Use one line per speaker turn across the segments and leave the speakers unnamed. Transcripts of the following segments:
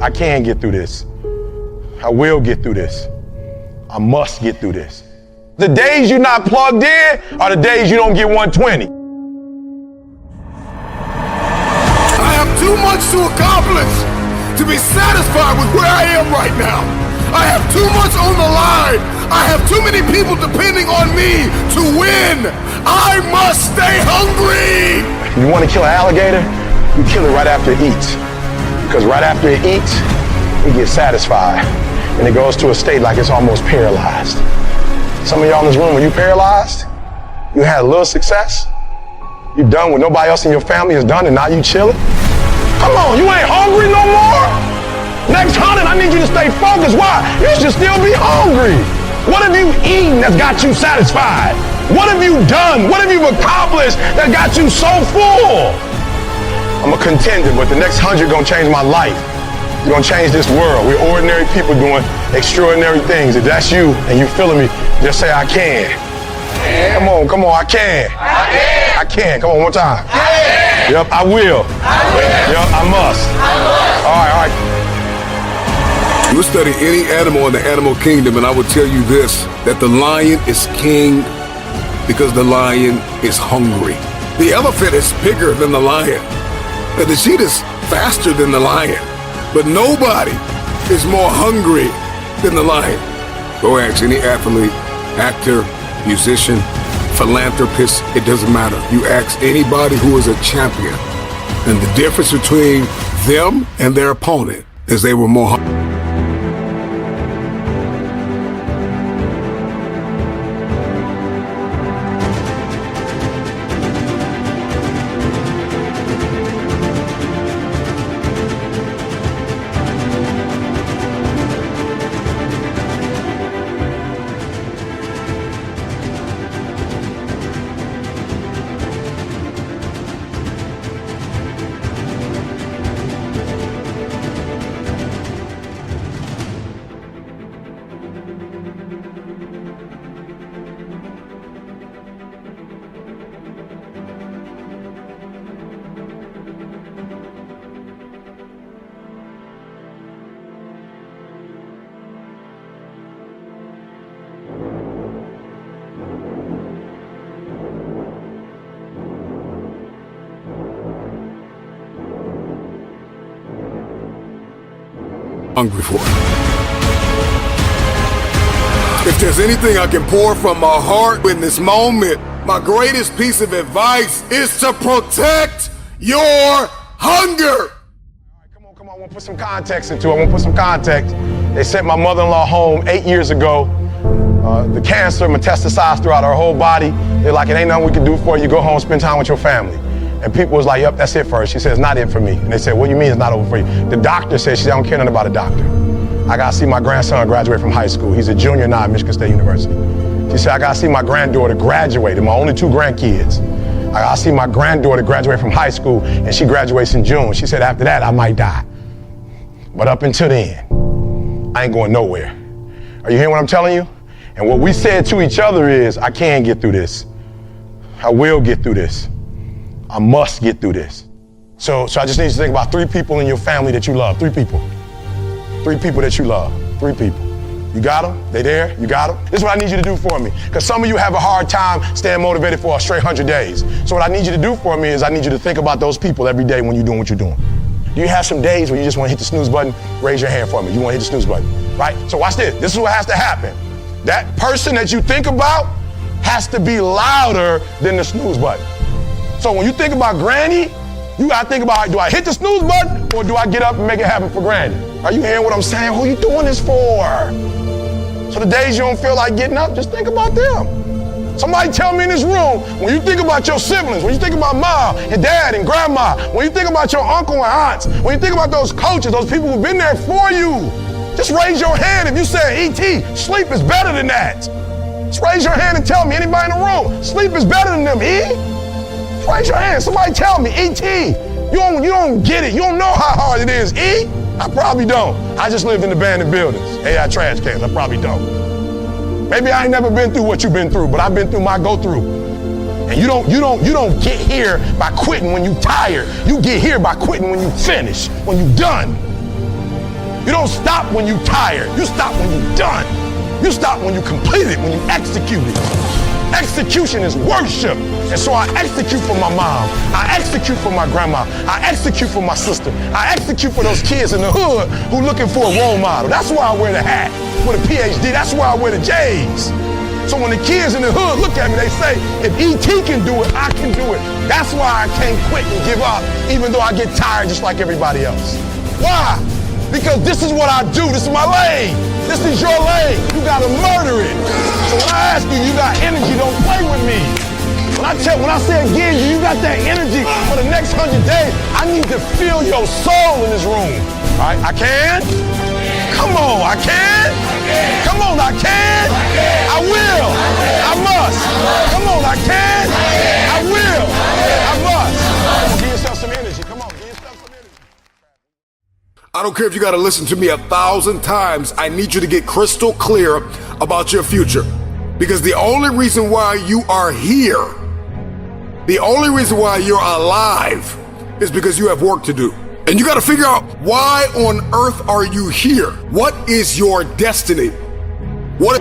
I can get through this. I will get through this. I must get through this. The days you're not plugged in are the days you don't get 120.
I have too much to accomplish to be satisfied with where I am right now. I have too much on the line. I have too many people depending on me to win. I must stay hungry.
You want to kill an alligator? You kill it right after it eats. Because right after it eats, it gets satisfied. And it goes to a state like it's almost paralyzed. Some of y'all in this room, when you paralyzed, you had a little success. You done what nobody else in your family has done, and now you chilling. Come on, you ain't hungry no more? Next 100, I need you to stay focused. Why? You should still be hungry. What have you eaten that's got you satisfied? What have you done? What have you accomplished that got you so full? I'm a contender, but the next 100 gonna change my life. It's gonna change this world. We're ordinary people doing extraordinary things. If that's you and you feeling me, just say, I can. Come on, I can. I can. Come on, one more time. Yep, I will. Yep, I must. All right.
You study any animal in the animal kingdom, and I would tell you this, that the lion is king because the lion is hungry. The elephant is bigger than the lion. And the cheetah's faster than the lion. But nobody is more hungry than the lion. Go ask any athlete, actor, musician, philanthropist, it doesn't matter. You ask anybody who is a champion, and the difference between them and their opponent is they were more hungry. Hungry for it. If there's anything I can pour from my heart in this moment, my greatest piece of advice is to protect your hunger.
Come on, I want to put some context into it. They sent my mother-in-law home 8 years ago. The cancer metastasized throughout her whole body. They're like, it ain't nothing we can do for you. Go home, spend time with your family. And people was like, yep, that's it for her. She said, it's not it for me. And they said, what do you mean it's not over for you? The doctor said, she said, I don't care nothing about a doctor. I got to see my grandson graduate from high school. He's a junior now at Michigan State University. She said, I got to see my granddaughter graduate, and my only 2 grandkids. I got to see my granddaughter graduate from high school, and she graduates in June. She said, after that, I might die. But up until then, I ain't going nowhere. Are you hearing what I'm telling you? And what we said to each other is, I can get through this. I will get through this. I must get through this. So I just need you to think about 3 people in your family that you love. 3 people. 3 people that you love. 3 people. You got them? They there? You got them? This is what I need you to do for me. Because some of you have a hard time staying motivated for a straight 100 days. So what I need you to do for me is I need you to think about those people every day when you're doing what you're doing. Do you have some days where you just want to hit the snooze button? Raise your hand for me. You want to hit the snooze button, right? So watch this. This is what has to happen. That person that you think about has to be louder than the snooze button. So when you think about Granny, you gotta think about, do I hit the snooze button or do I get up and make it happen for Granny? Are you hearing what I'm saying? Who you doing this for? So the days you don't feel like getting up, just think about them. Somebody tell me in this room, when you think about your siblings, when you think about mom and dad and grandma, when you think about your uncle and aunts, when you think about those coaches, those people who've been there for you, just raise your hand if you say, E.T., sleep is better than that. Just raise your hand and tell me, anybody in the room, sleep is better than them, E? Raise your hand. Somebody tell me, E.T., you don't get it. You don't know how hard it is, E? I probably don't. I just lived in abandoned buildings. AI trash cans. I probably don't. Maybe I ain't never been through what you've been through, but I've been through my go-through. And you don't get here by quitting when you tired. You get here by quitting when you finish, when you done. don't stop when you're tired. You stop when you're done. You stop when you complete it, when you execute it. Execution is worship. And so I execute for my mom. I execute for my grandma. I execute for my sister. I execute for those kids in the hood who looking for a role model. That's why I wear the hat with a PhD. That's why I wear the J's. So when the kids in the hood look at me, they say, if E.T. can do it, I can do it. That's why I can't quit and give up, even though I get tired just like everybody else. Why? Because this is what I do. This is my lane. This is your lane. You gotta murder it. So when I ask you, you got energy, don't play with me. When I say again, you got that energy for the next 100 days, I need to feel your soul in this room. All right, I can? Come on, I can? Come on, I can? I will. I must. Come on, I can? I will. I must. Give yourself some energy. Come on, give yourself some energy.
I don't care if you got to listen to me 1,000 times. I need you to get crystal clear about your future. Because the only reason why you are here, the only reason why you're alive is because you have work to do. And you got to figure out, why on earth are you here? What is your destiny? What?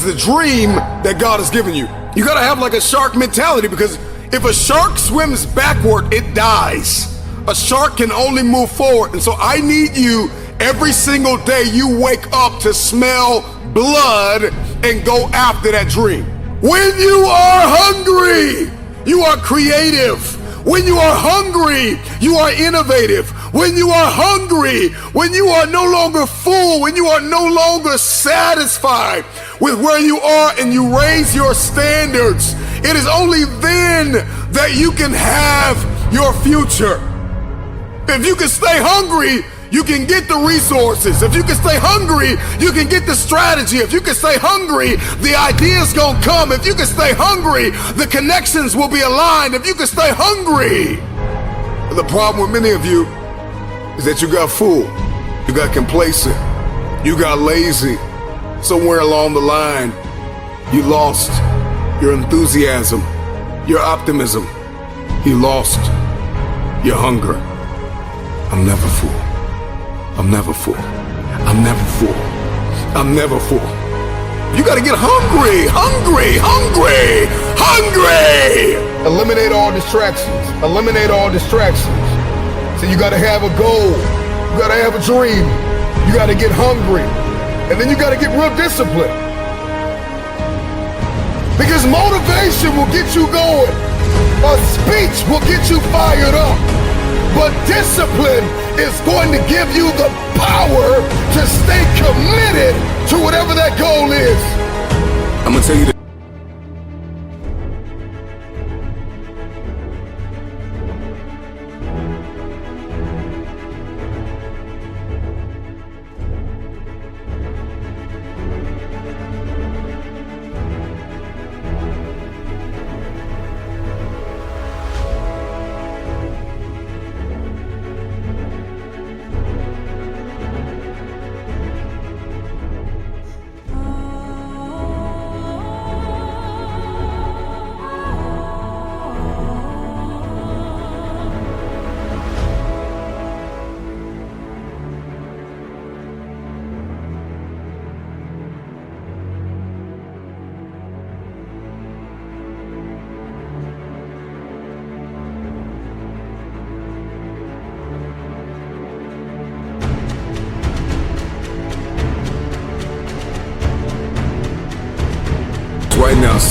The dream that God has given you. You gotta have like a shark mentality, because if a shark swims backward, it dies. A shark can only move forward. And so I need you every single day you wake up to smell blood and go after that dream. When you are hungry, you are creative. When you are hungry, you are innovative. When you are hungry, when you are no longer full, when you are no longer satisfied with where you are and you raise your standards, it is only then that you can have your future. If you can stay hungry, you can get the resources. If you can stay hungry, you can get the strategy. If you can stay hungry, the ideas gonna come. If you can stay hungry, the connections will be aligned. If you can stay hungry. The problem with many of you is that you got fooled, you got complacent, you got lazy. Somewhere along the line, you lost your enthusiasm, your optimism. You lost your hunger. I'm never full. I'm never full. I'm never full. I'm never full. You gotta get hungry, hungry, hungry, hungry! Eliminate all distractions. Eliminate all distractions. So you gotta have a goal. You gotta have a dream. You gotta get hungry. And then you gotta get real disciplined. Because motivation will get you going. A speech will get you fired up. But discipline is going to give you the power to stay committed to whatever that goal is. I'm gonna tell you that.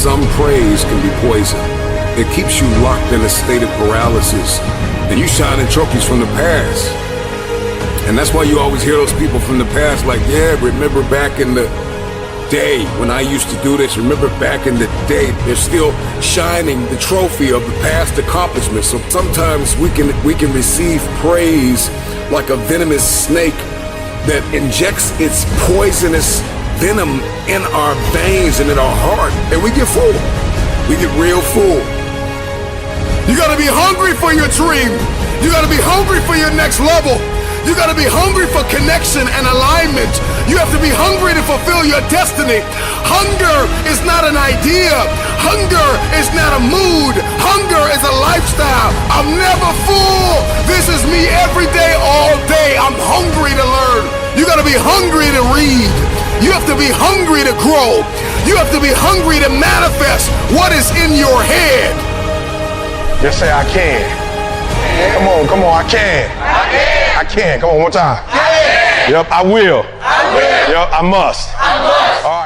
some praise can be poison. It keeps you locked in a state of paralysis, and you shine in trophies from the past. And that's why you always hear those people from the past like, yeah, remember back in the day when I used to do this, remember back in the day. They're still shining the trophy of the past accomplishments. So sometimes we can receive praise like a venomous snake that injects its poisonous venom in our veins and in our heart, and we get full. We get real full. You gotta be hungry for your dream. You gotta be hungry for your next level. You gotta be hungry for connection and alignment. You have to be hungry to fulfill your destiny. Hunger is not an idea. Hunger is not a mood. Hunger is a lifestyle. I'm never full. This is me every day, all day. I'm hungry to learn. You gotta be hungry to read. You have to be hungry to grow. You have to be hungry to manifest what is in your head.
Just say, I can. Come on, I can. I can. Come on, one time.
I can.
Yep, I will.
I will.
Yep, I must.
I must.
All